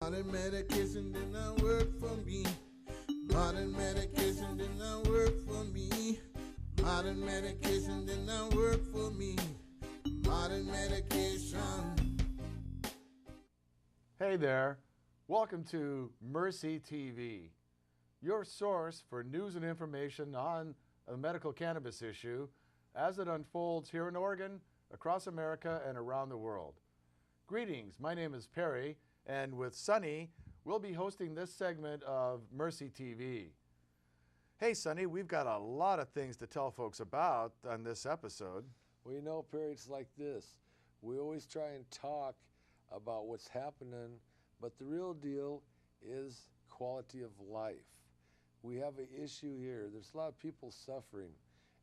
Modern medication did not work for me. Modern medication did not work for me. Modern medication did not work for me. Modern medication. Hey there, welcome to Mercy TV, your source for news and information on the medical cannabis issue as it unfolds here in Oregon, across America, and around the world. Greetings, my name is Perry, and with Sunny, we'll be hosting this segment of Mercy TV. Hey Sunny, we've got a lot of things to tell folks about on this episode. Well, you know, Perry, it's like this. We always try and talk about what's happening, but the real deal is quality of life. We have an issue here. There's a lot of people suffering.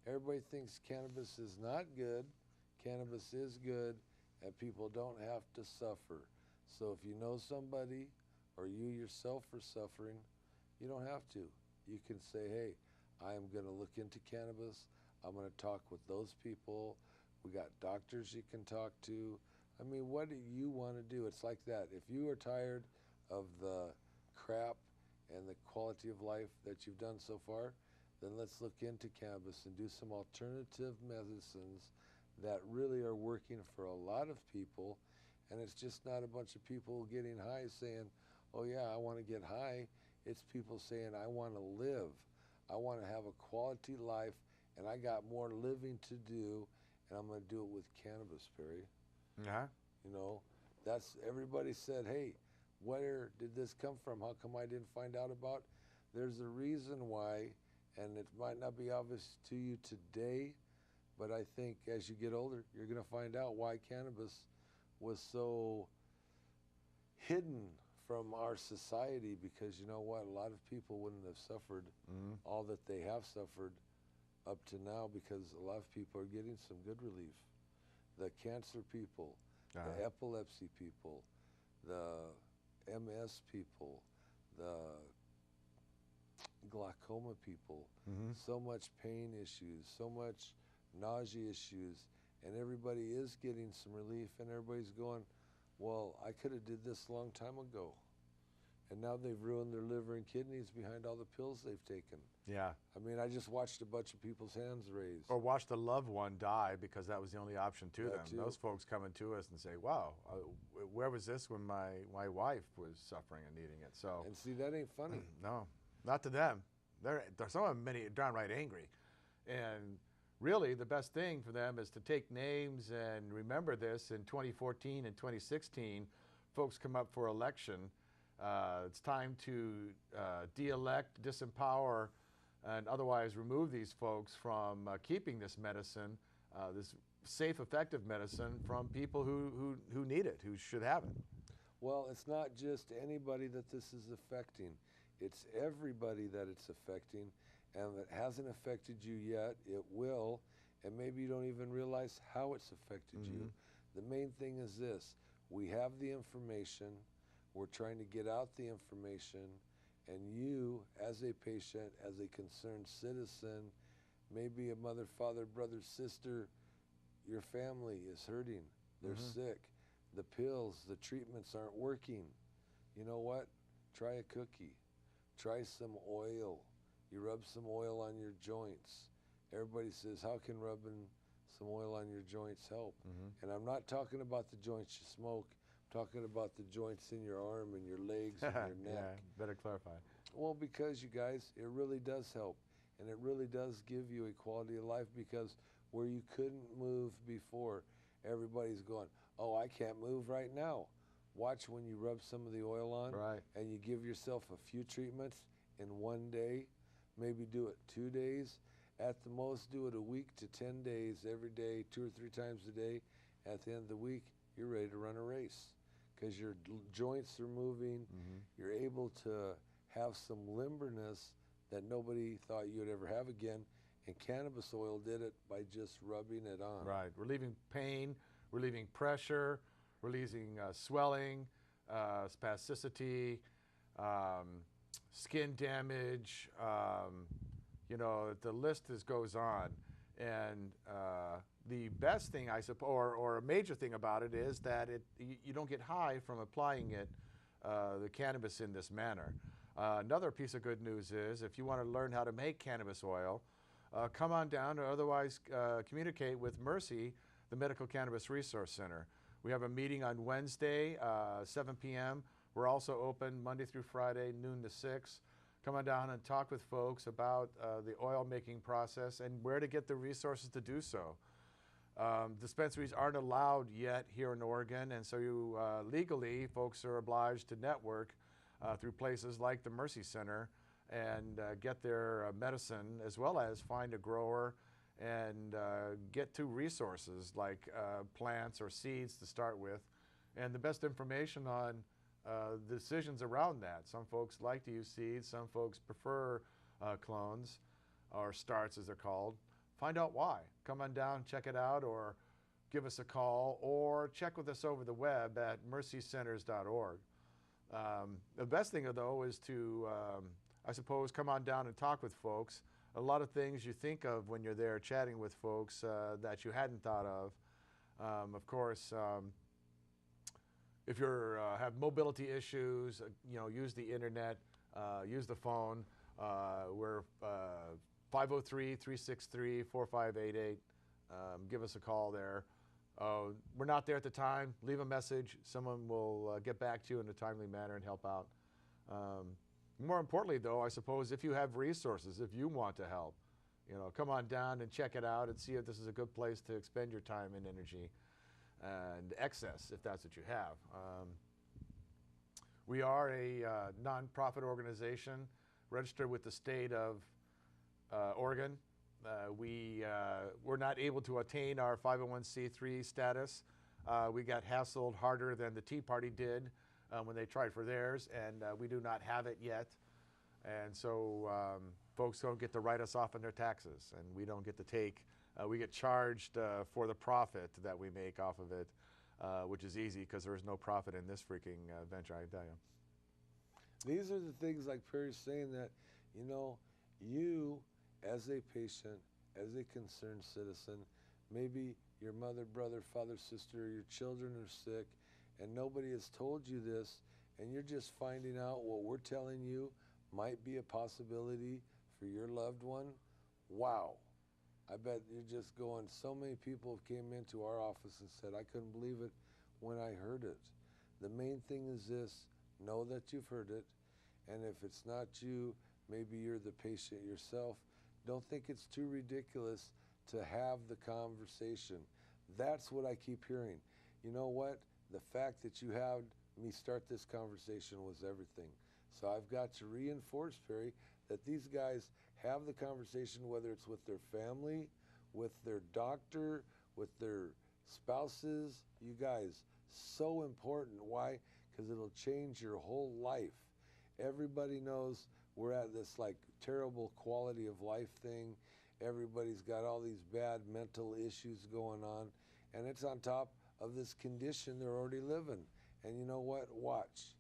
Everybody thinks cannabis is not good. Cannabis is good, and people don't have to suffer. So if you know somebody or you yourself are suffering, you don't have to. You can say, hey, I am going to look into cannabis. I'm going to talk with those people. We got doctors you can talk to. I mean, what do you want to do? It's like that. If you are tired of the crap and the quality of life that you've done so far, then let's look into cannabis and do some alternative medicines that really are working for a lot of people. And it's just not a bunch of people getting high saying, oh yeah, I want to get high. It's people saying, I want to live. I want to have a quality life, and I got more living to do, and I'm going to do it with cannabis, Perry. Yeah. You know, that's, everybody said, hey, where did this come from? How come I didn't find out about? There's a reason why, and it might not be obvious to you today, but I think as you get older, you're going to find out why cannabis was so hidden from our society, because you know what, a lot of people wouldn't have suffered all that they have suffered up to now, because a lot of people are getting some good relief. The cancer people, the epilepsy people, the MS people, the glaucoma people, so much pain issues, so much nausea issues, and everybody is getting some relief, and everybody's going, well, I could have did this a long time ago. And now they've ruined their liver and kidneys behind all the pills they've taken. Yeah. I mean, I just watched a bunch of people's hands raised. Or watched a loved one die because that was the only option to them. too. Those folks coming to us and say, wow, where was this when my wife was suffering and needing it? So, And see, that ain't funny. no, not to them. They're some of them many downright angry. And really, the best thing for them is to take names and remember this. In 2014 and 2016, folks come up for election. It's time to de-elect, disempower, and otherwise remove these folks from keeping this medicine, this safe, effective medicine, from people who need it, who should have it. Well, it's not just anybody that this is affecting. It's everybody that it's affecting, and if it hasn't affected you yet, it will, and maybe you don't even realize how it's affected you. The main thing is this: we have the information, we're trying to get out the information, and you, as a patient, as a concerned citizen, maybe a mother, father, brother, sister, your family is hurting, they're sick, the pills, the treatments aren't working. You know what? Try a cookie. Try some oil. You rub some oil on your joints. Everybody says, how can rubbing some oil on your joints help? And I'm not talking about the joints you smoke. I'm talking about the joints in your arm and your legs and your neck. Yeah, better clarify. Well, because you guys, it really does help. And it really does give you a quality of life, because where you couldn't move before, everybody's going, oh, I can't move right now. Watch when you rub some of the oil on, and you give yourself a few treatments in one day. Maybe do it 2 days. At the most, do it a week to 10 days, every day, 2 or 3 times a day. At the end of the week, you're ready to run a race, because your joints are moving. You're able to have some limberness that nobody thought you would ever have again. And cannabis oil did it by just rubbing it on. Right, relieving pain, relieving pressure, relieving swelling, spasticity, skin damage, you know, the list goes on. And the best thing, I suppose, or a major thing about it is that you don't get high from applying it the cannabis in this manner. Another piece of good news is if you want to learn how to make cannabis oil, come on down or otherwise communicate with Mercy, the Medical Cannabis Resource Center. We have a meeting on Wednesday, 7 p.m. We're also open Monday through Friday, noon to 6. Come on down and talk with folks about the oil making process and where to get the resources to do so. Dispensaries aren't allowed yet here in Oregon, and so legally folks are obliged to network through places like the Mercy Center and get their medicine, as well as find a grower and get to resources like plants or seeds to start with, and the best information on the decisions around that. Some folks like to use seeds, some folks prefer clones or starts as they're called. Find out why. Come on down, check it out, or give us a call, or check with us over the web at mercycenters.org. The best thing though is to, I suppose, come on down and talk with folks. A lot of things you think of when you're there chatting with folks that you hadn't thought of. Of course, if you have mobility issues, use the internet, use the phone. We're 503-363-4588. Give us a call there. We're not there at the time. Leave a message. Someone will get back to you in a timely manner and help out. More importantly, though, I suppose if you have resources, if you want to help, come on down and check it out and see if this is a good place to expend your time and energy and excess, if that's what you have. We are a nonprofit organization registered with the state of Oregon. We're not able to attain our 501c3 status. We got hassled harder than the Tea Party did when they tried for theirs, and we do not have it yet. And so folks don't get to write us off on their taxes, and we don't get to take, we get charged for the profit that we make off of it, which is easy because there's no profit in this freaking venture, I can tell you. These are the things like Perry's saying that, you as a patient, as a concerned citizen, maybe your mother, brother, father, sister, your children are sick, and nobody has told you this, and you're just finding out what we're telling you might be a possibility for your loved one. Wow. I bet you're just going, so many people came into our office and said, I couldn't believe it when I heard it. The main thing is this: know that you've heard it, and if it's not you, maybe you're the patient yourself. Don't think it's too ridiculous to have the conversation. That's what I keep hearing. You know what? The fact that you had me start this conversation was everything. So I've got to reinforce, Perry, that these guys have the conversation, whether it's with their family, with their doctor, with their spouses. You guys, so important. Why? Because it'll change your whole life. Everybody knows we're at this like terrible quality of life thing. Everybody's got all these bad mental issues going on, and it's on top of this condition they're already living. And you know what? Watch.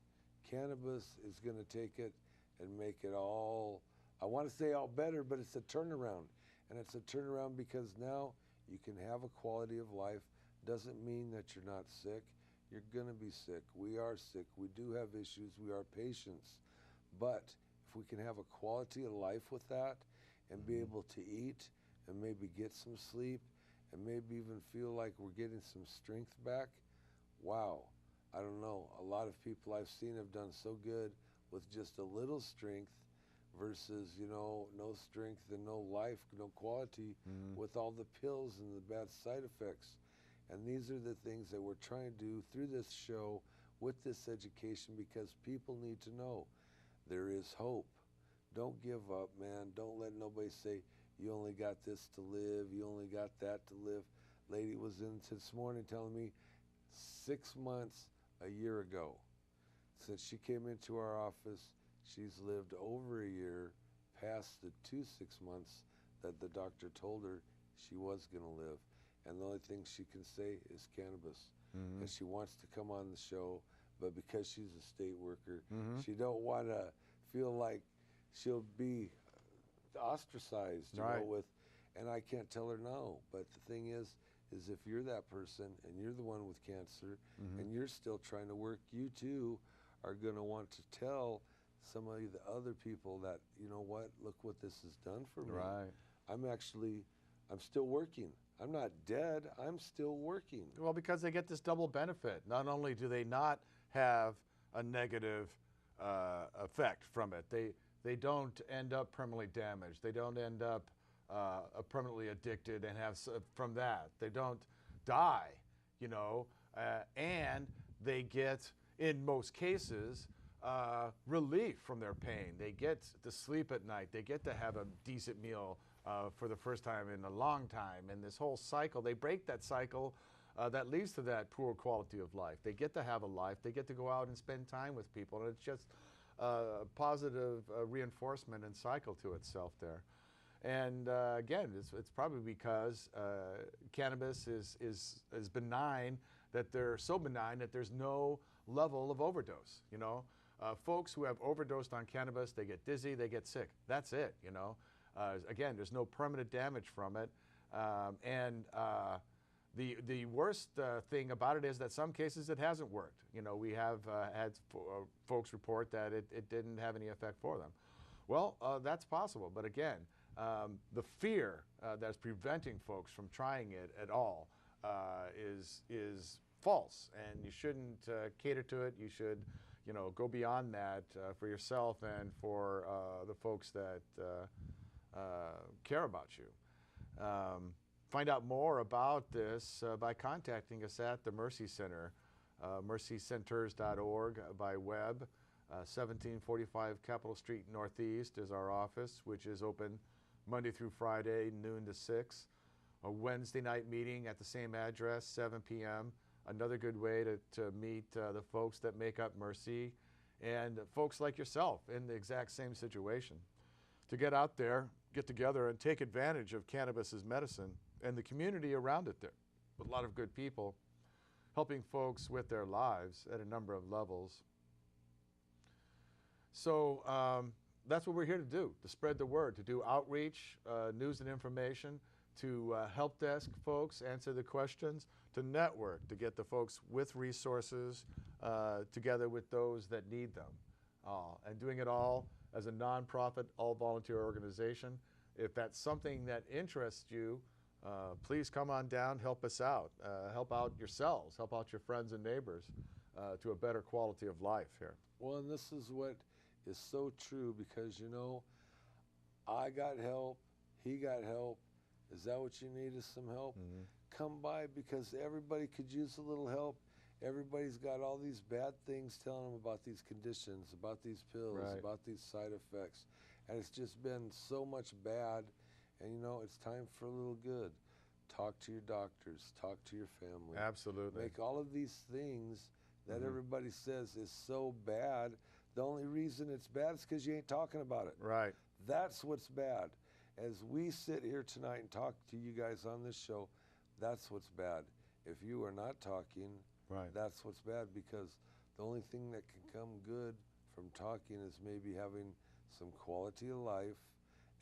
Cannabis is going to take it and make it all, I want to say all better, but it's a turnaround. And it's a turnaround because now you can have a quality of life. Doesn't mean that you're not sick. You're going to be sick. We are sick. We do have issues. We are patients. But if we can have a quality of life with that and be able to eat and maybe get some sleep and maybe even feel like we're getting some strength back, wow. I don't know. A lot of people I've seen have done so good with just a little strength versus, no strength and no life, no quality with all the pills and the bad side effects. And these are the things that we're trying to do through this show with this education, because people need to know there is hope. Don't give up, man. Don't let nobody say, you only got this to live, you only got that to live. Lady was in this morning telling me 6 months a year ago. Since she came into our office, she's lived over a year past the 6 months that the doctor told her she was going to live. And the only thing she can say is cannabis. And she wants to come on the show, but because she's a state worker, she don't want to feel like she'll be ostracized, and I can't tell her no. But the thing is if you're that person and you're the one with cancer and you're still trying to work, you too are going to want to tell some of the other people that, you know what, look what this has done for me. Right. I'm still working. I'm not dead. I'm still working. Well, because they get this double benefit. Not only do they not have a negative effect from it, they don't end up permanently damaged. They don't end up permanently addicted and have from that. They don't die, you know, and they get, in most cases, relief from their pain. They get to sleep at night. They get to have a decent meal for the first time in a long time. And this whole cycle, they break that cycle that leads to that poor quality of life. They get to have a life. They get to go out and spend time with people. And it's just a positive reinforcement and cycle to itself there. And again, it's probably because cannabis is benign, that they're so benign that there's no level of overdose, you know. Folks who have overdosed on cannabis, they get dizzy, they get sick. That's it, you know. Again, there's no permanent damage from it. The worst thing about it is that some cases it hasn't worked. You know, we have had folks report that it didn't have any effect for them. Well, that's possible, but again, the fear that's preventing folks from trying it at all is false, and you shouldn't cater to it. You should, you know, go beyond that for yourself and for the folks that care about you. Find out more about this by contacting us at the Mercy Center, mercycenters.org by web. 1745 Capitol Street Northeast is our office, which is open Monday through Friday, noon to 6. A Wednesday night meeting at the same address, 7 p.m. Another good way to meet the folks that make up Mercy and folks like yourself in the exact same situation. To get out there, get together, and take advantage of cannabis as medicine and the community around it there. With a lot of good people helping folks with their lives at a number of levels. So that's what we're here to do, to spread the word, to do outreach, news and information, to help desk folks, answer the questions, to network, to get the folks with resources together with those that need them. And doing it all as a nonprofit, all-volunteer organization. If that's something that interests you, please come on down, help us out. Help out yourselves, help out your friends and neighbors to a better quality of life here. Well, and this is what is so true, because, you know, I got help, he got help. Is that what you need, is some help? Mm-hmm. Come by, because everybody could use a little help. Everybody's got all these bad things telling them about these conditions, about these pills, Right. about these side effects. And it's just been so much bad. And, you know, it's time for a little good. Talk to your doctors, talk to your family. Absolutely. Make all of these things that Mhm. everybody says is so bad. The only reason it's bad is because you ain't talking about it. Right. That's what's bad. As we sit here tonight and talk to you guys on this show, that's what's bad. If you are not talking, Right. that's what's bad, because the only thing that can come good from talking is maybe having some quality of life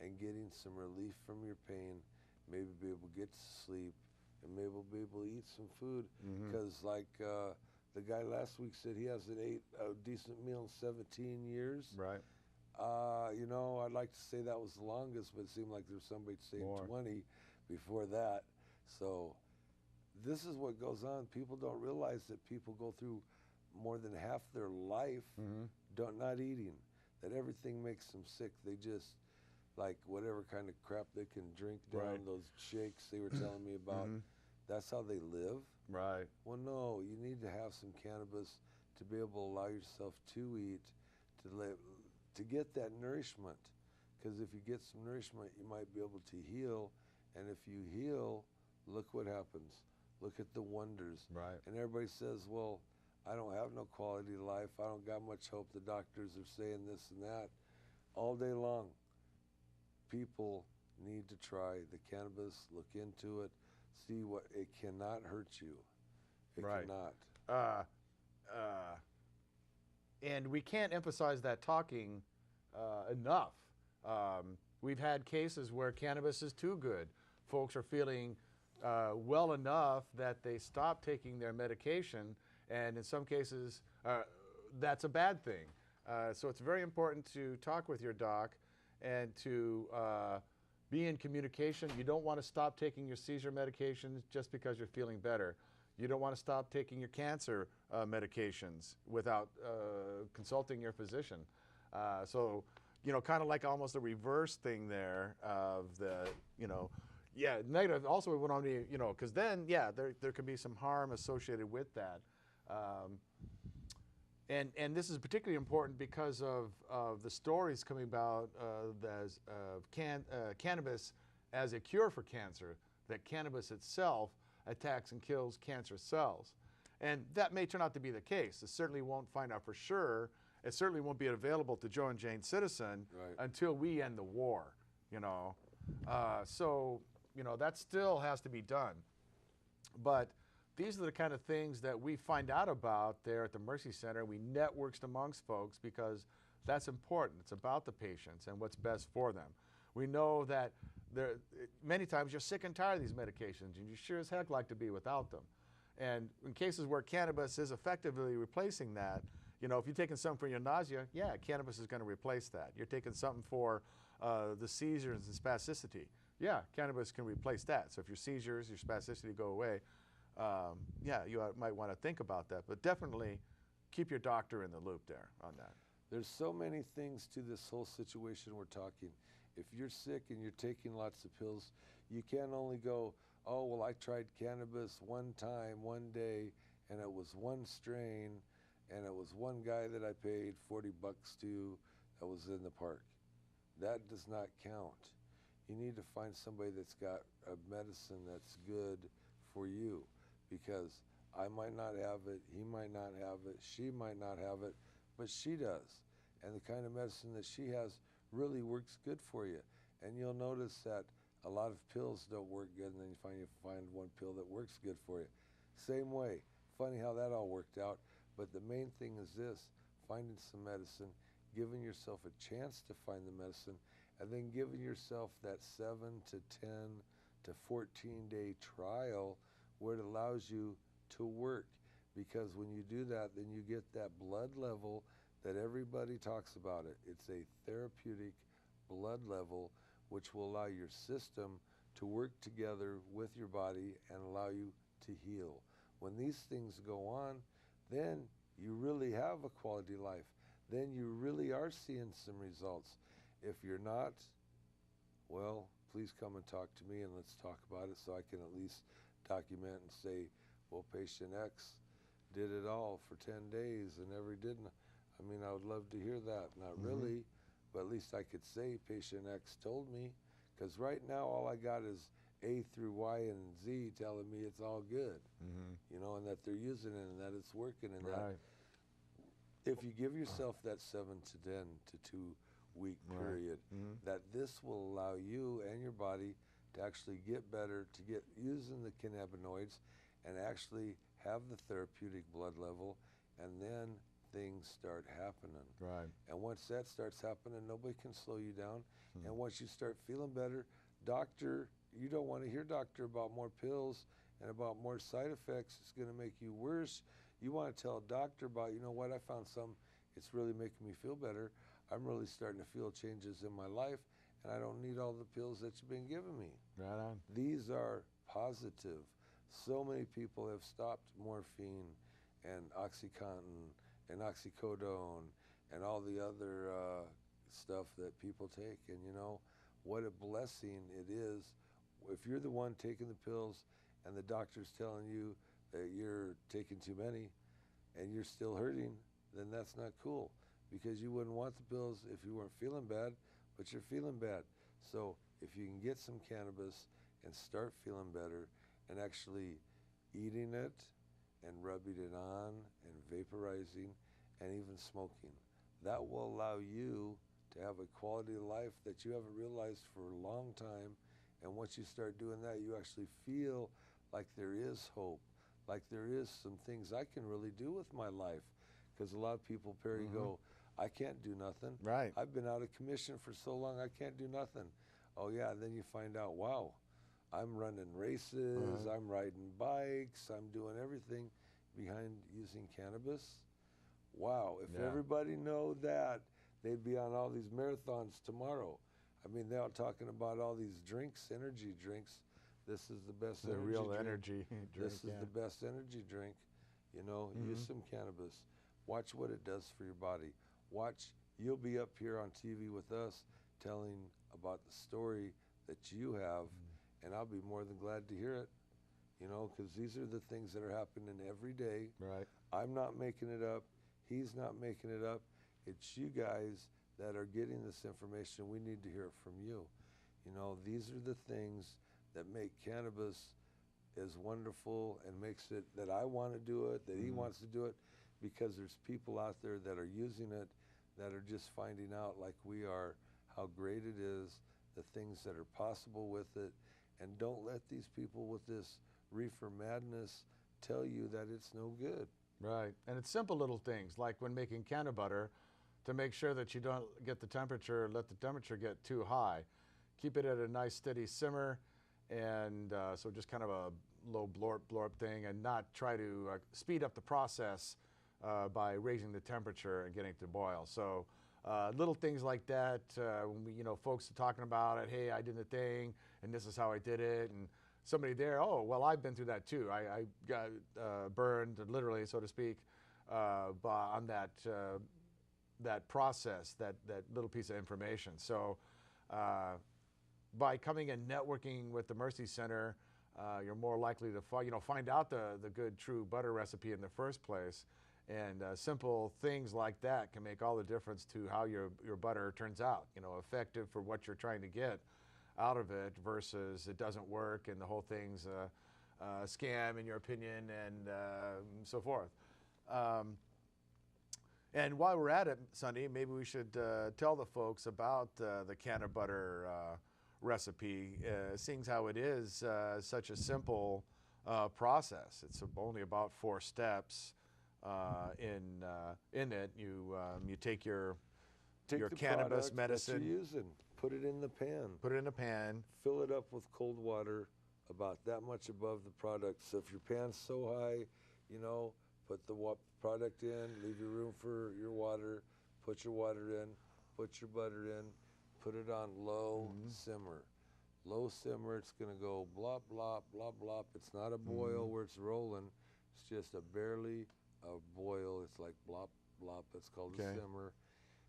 and getting some relief from your pain, maybe be able to get to sleep, and maybe be able to eat some food. Mhm. Because like the guy last week said, he hasn't ate a decent meal in 17 years. Right. You know, I'd like to say that was the longest, but it seemed like there was somebody saying More. 20 before that. So this is what goes on. People don't realize that people go through more than half their life Mhm. not eating, that everything makes them sick. They just, like, whatever kind of crap they can drink down, Right. those shakes they were telling me about, Mhm. that's how they live. Right. Well, no, you need to have some cannabis to be able to allow yourself to eat, to get that nourishment. Because if you get some nourishment, you might be able to heal. And if you heal, look what happens. Look at the wonders. Right. And everybody says, well, I don't have no quality of life. I don't got much hope. The doctors are saying this and that. All day long, people need to try the cannabis, look into it, see what, it cannot hurt you. It Right. cannot. And we can't emphasize that talking enough. We've had cases where cannabis is too good. Folks are feeling well enough that they stop taking their medication, and in some cases, that's a bad thing. So it's very important to talk with your doc and to be in communication. You don't want to stop taking your seizure medications just because you're feeling better. You don't want to stop taking your cancer medications without consulting your physician. So, you know, kind of like almost a reverse thing there of the, you know, yeah, negative. Also, we went on to, you know, because then, yeah, there could be some harm associated with that. And this is particularly important because of the stories coming about cannabis as a cure for cancer, that cannabis itself attacks and kills cancer cells. And that may turn out to be the case. It certainly won't find out for sure. It certainly won't be available to Joe and Jane Citizen until we end the war, you know. So, you know, that still has to be done. But these are the kind of things that we find out about there at the Mercy Center. We networked amongst folks because that's important. It's about the patients and what's best for them. We know that many times you're sick and tired of these medications, and you sure as heck like to be without them. And in cases where cannabis is effectively replacing that, you know, if you're taking something for your nausea, yeah, cannabis is going to replace that. You're taking something for the seizures and spasticity, yeah, cannabis can replace that. So if your seizures, your spasticity go away, yeah, you might want to think about that. But definitely keep your doctor in the loop there on that. There's so many things to this whole situation we're talking. If you're sick and you're taking lots of pills, you can't only go, oh, well, I tried cannabis one time, one day, and it was one strain, and it was one guy that I paid $40 to that was in the park. That does not count. You need to find somebody that's got a medicine that's good for you, because I might not have it, he might not have it, she might not have it, but she does. And the kind of medicine that she has really works good for you. And you'll notice that a lot of pills don't work good, and then you find one pill that works good for you. Same way. Funny how that all worked out. But the main thing is this: finding some medicine, giving yourself a chance to find the medicine, and then giving yourself that 7 to 10 to 14-day trial where it allows you to work. Because when you do that, then you get that blood level that everybody talks about it. It's a therapeutic blood level which will allow your system to work together with your body and allow you to heal. When these things go on, then you really have a quality life. Then you really are seeing some results. If you're not, well, please come and talk to me and let's talk about it so I can at least document and say, well, patient X did it all for 10 days and never didn't. I mean, I would love to hear that. Not really, but at least I could say patient X told me, because right now all I got is A through Y and Z telling me it's all good, you know, and that they're using it and that it's working, and that if you give yourself that 7 to 10 to 2 week period, that this will allow you and your body to actually get better, to get using the cannabinoids and actually have the therapeutic blood level, and then things start happening. And once that starts happening, nobody can slow you down. And once you start feeling better, doctor, you don't want to hear doctor about more pills and about more side effects. It's going to make you worse. You want to tell a doctor about, you know what, I found some, it's really making me feel better. I'm really starting to feel changes in my life, and I don't need all the pills that you've been giving me. Right on. These are positive. So many people have stopped morphine and OxyContin and oxycodone and all the other stuff that people take. And you know, what a blessing it is. If you're the one taking the pills and the doctor's telling you that you're taking too many and you're still hurting, then that's not cool, because you wouldn't want the pills if you weren't feeling bad, but you're feeling bad. So if you can get some cannabis and start feeling better and actually eating it and rubbing it on and vaporizing and even smoking, that will allow you to have a quality of life that you haven't realized for a long time. And once you start doing that, you actually feel like there is hope, like there is some things I can really do with my life. Because a lot of people, Perry, go, I can't do nothing. I've been out of commission for so long, I can't do nothing. Oh yeah, then you find out, wow, I'm running races, I'm riding bikes, I'm doing everything behind using cannabis. Wow, if Yeah. everybody know that, they'd be on all these marathons tomorrow. I mean, they're all talking about all these drinks, energy drinks. This is the best The energy real drink. energy drink. This is Yeah. the best energy drink. You know, use some cannabis. Watch what it does for your body. Watch, you'll be up here on TV with us telling about the story that you have, and I'll be more than glad to hear it. You know, because these are the things that are happening every day. Right. I'm not making it up. He's not making it up. It's you guys that are getting this information. We need to hear it from you. You know, these are the things that make cannabis as wonderful and makes it that I want to do it, that he wants to do it, because there's people out there that are using it that are just finding out, like we are, how great it is, the things that are possible with it. And don't let these people with this reefer madness tell you that it's no good. Right. And it's simple little things like when making canna butter, to make sure that you don't get the temperature, let the temperature get too high. Keep it at a nice steady simmer, and so just kind of a low blorp blorp thing, and not try to speed up the process by raising the temperature and getting it to boil. So little things like that, when we, folks are talking about it, hey, I did the thing, and this is how I did it, and somebody there, oh, well, I've been through that too. I got burned, literally, so to speak, on that process, that little piece of information. So by coming and networking with the Mercy Center, you're more likely to find out the good, true butter recipe in the first place. And simple things like that can make all the difference to how your butter turns out, effective for what you're trying to get out of it versus it doesn't work and the whole thing's a scam in your opinion, and so forth. And while we're at it, Sonny, maybe we should tell the folks about the canna butter recipe, seeing how it is such a simple process. It's only about 4 steps in it. You take your The cannabis product medicine, that you're using, put it in the pan. put it in a pan. Fill it up with cold water, about that much above the product. So if your pan's so high, put the product in, leave your room for your water, put your water in, put your butter in, put it on low simmer. Low simmer, it's gonna go blop, blop, blop, blop. It's not a boil where it's rolling. It's just barely a boil. It's like blop, blop. It's called a simmer.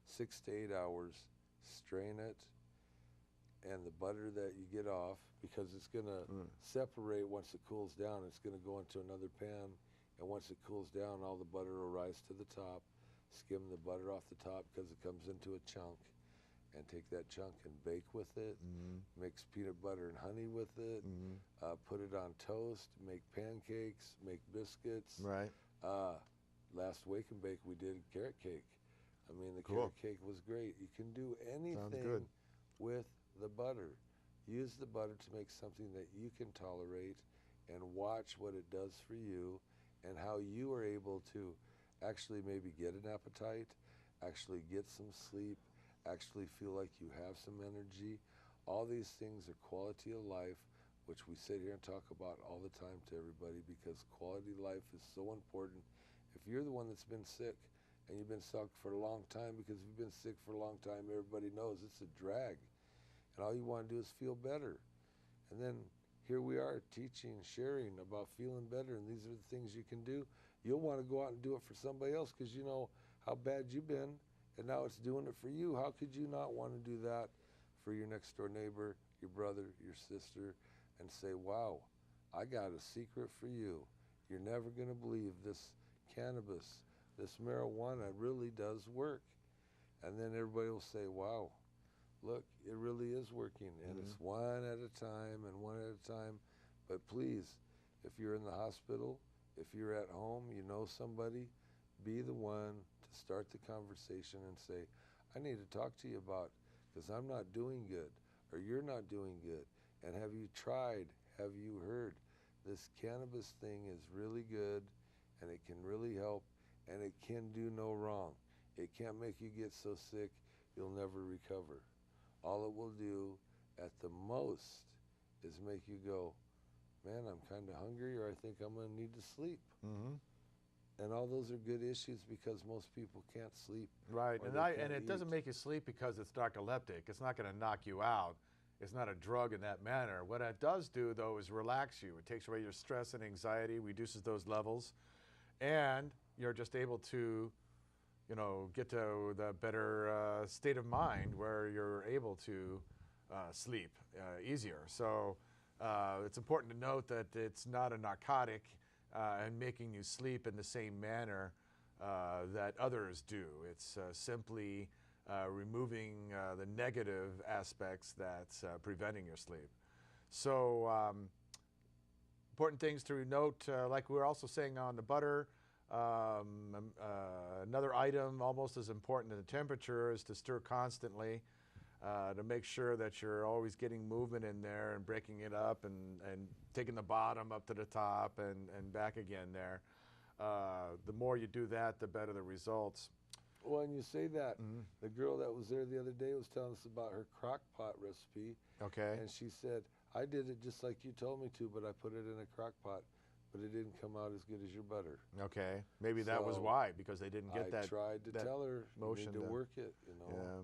6 to 8 hours. Strain it. And the butter that you get off, because it's gonna separate once it cools down, it's gonna go into another pan. And once it cools down, all the butter will rise to the top. Skim the butter off the top because it comes into a chunk. And take that chunk and bake with it. Mix peanut butter and honey with it. Put it on toast. Make pancakes. Make biscuits. Right. Last wake and bake we did carrot cake. I mean, the Cool. carrot cake was great. You can do anything good. with the butter. Use the butter to make something that you can tolerate, and watch what it does for you and how you are able to actually maybe get an appetite, actually get some sleep, actually feel like you have some energy. All these things are quality of life, which we sit here and talk about all the time to everybody, because quality of life is so important. If you're the one that's been sick and you've been stuck for a long time, because if you've been sick for a long time, everybody knows it's a drag. And all you want to do is feel better. And then here we are teaching, sharing about feeling better, and these are the things you can do. You'll want to go out and do it for somebody else because you know how bad you've been, and now it's doing it for you. How could you not want to do that for your next door neighbor, your brother, your sister, and say, wow, I got a secret for you. You're never going to believe this cannabis, this marijuana really does work. And then everybody will say, wow, look, it really is working. And it's one at a time and one at a time. But please, if you're in the hospital, if you're at home, you know somebody, be the one to start the conversation and say, I need to talk to you about, because I'm not doing good, or you're not doing good. And have you tried? Have you heard? This cannabis thing is really good, and it can really help, and it can do no wrong. It can't make you get so sick you'll never recover. All it will do at the most is make you go, man, I'm kind of hungry, or I think I'm going to need to sleep. And all those are good issues because most people can't sleep. Right, or and they and can't it doesn't eat. make you sleep because it's narcoleptic. It's not going to knock you out. It's not a drug in that manner. What it does do, though, is relax you. It takes away your stress and anxiety, reduces those levels, and you're just able to, you know, get to the better state of mind where you're able to sleep easier. So it's important to note that it's not a narcotic and making you sleep in the same manner that others do. It's simply removing the negative aspects that's preventing your sleep. So important things to note, like we were also saying on the butter, another item almost as important as the temperature is to stir constantly to make sure that you're always getting movement in there and breaking it up and taking the bottom up to the top and back again there. The more you do that, the better the results. Well, and you say that, the girl that was there the other day was telling us about her crock pot recipe. Okay. And she said, I did it just like you told me to, but I put it in a crock pot, but it didn't come out as good as your butter. Okay. Maybe that was So, why, because they didn't get that. I tried to that tell her, you motion need to to- work it, you know. Yeah.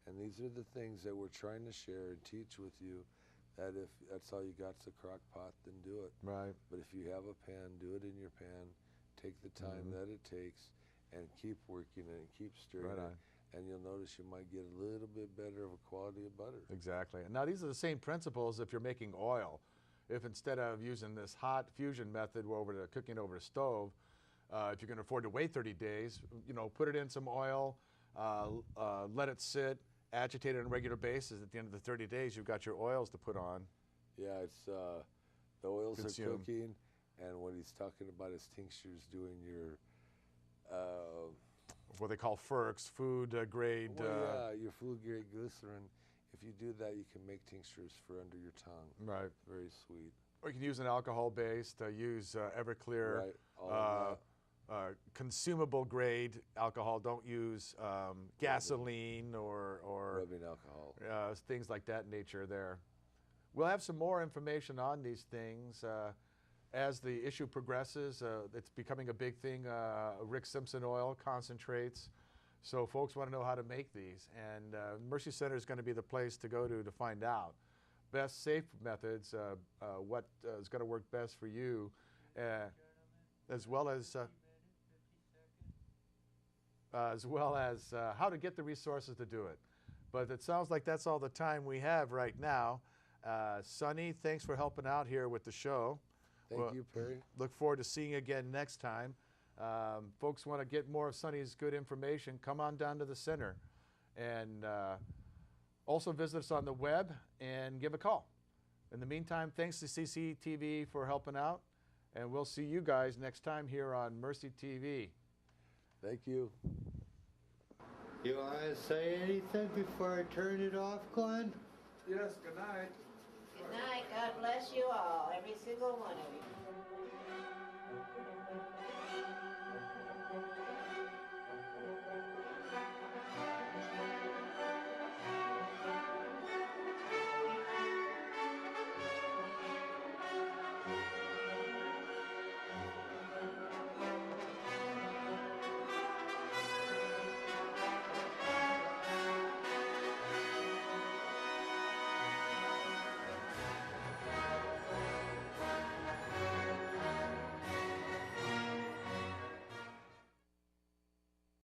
And these are the things that we're trying to share and teach with you, that if that's all you got's a crock pot, then do it. Right. But if you have a pan, do it in your pan. Take the time that it takes and keep working it and keep stirring Right it. on. And you'll notice you might get a little bit better of a quality of butter. Exactly. And now these are the same principles if you're making oil. If instead of using this hot fusion method over the cooking over a stove, if you can afford to wait 30 days, you know, put it in some oil, let it sit, agitate it on a regular basis. At the end of the 30 days, you've got your oils to put on. Yeah, it's the oils Consume. are cooking, and what he's talking about is tinctures doing your What they call FERCs, food grade. your food grade glycerin. If you do that, you can make tinctures for under your tongue. Right. Very sweet. Or you can use an alcohol-based, use Everclear. Right. All of that. Consumable grade alcohol. Don't use gasoline or Rubbing alcohol. things like that nature there. We'll have some more information on these things as the issue progresses. It's becoming a big thing, Rick Simpson oil concentrates. So folks want to know how to make these, and Mercy Center is going to be the place to go to find out. Best safe methods, what is going to work best for you, as well as how to get the resources to do it. But it sounds like that's all the time we have right now. Sonny, thanks for helping out here with the show. Thank you, Perry. Look forward to seeing you again next time. Folks want to get more of Sonny's good information, come on down to the center. And also visit us on the web and give a call. In the meantime, thanks to CCTV for helping out. And we'll see you guys next time here on Mercy TV. Thank you. You want to say anything before I turn it off, Glenn? Yes, good night. Good night. God bless you all, every single one of you.